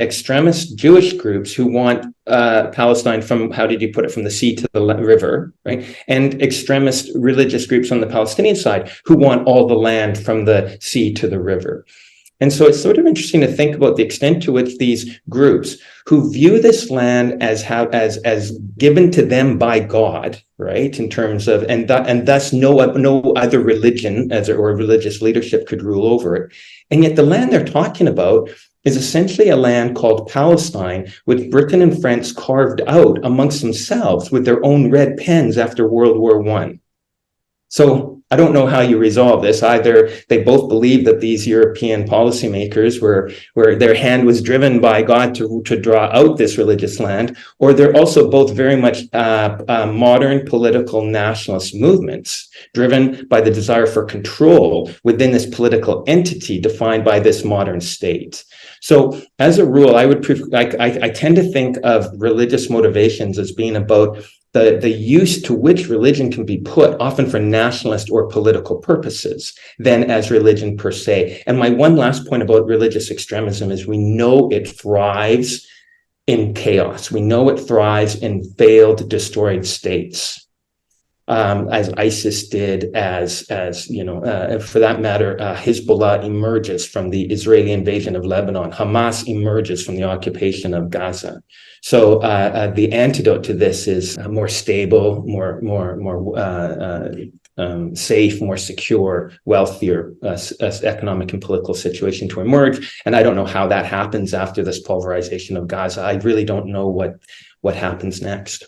extremist Jewish groups who want Palestine from, how did you put it, from the sea to the river, right? And extremist religious groups on the Palestinian side who want all the land from the sea to the river. And so it's sort of interesting to think about the extent to which these groups who view this land as given to them by God, right, in terms of, and thus no other religion or religious leadership could rule over it. And yet the land they're talking about is essentially a land called Palestine, which Britain and France carved out amongst themselves with their own red pens after World War I. So I don't know how you resolve this. Either they both believe that these European policymakers where their hand was driven by God to draw out this religious land, or they're also both very much modern political nationalist movements driven by the desire for control within this political entity defined by this modern state. So as a rule, I tend to think of religious motivations as being about the use to which religion can be put, often for nationalist or political purposes, than as religion per se. And my one last point about religious extremism is we know it thrives in chaos. We know it thrives in failed, destroyed states. As ISIS did, as for that matter, Hezbollah emerges from the Israeli invasion of Lebanon. Hamas emerges from the occupation of Gaza. So the antidote to this is a more stable, more safe, more secure, wealthier economic and political situation to emerge. And I don't know how that happens after this pulverization of Gaza. I really don't know what happens next.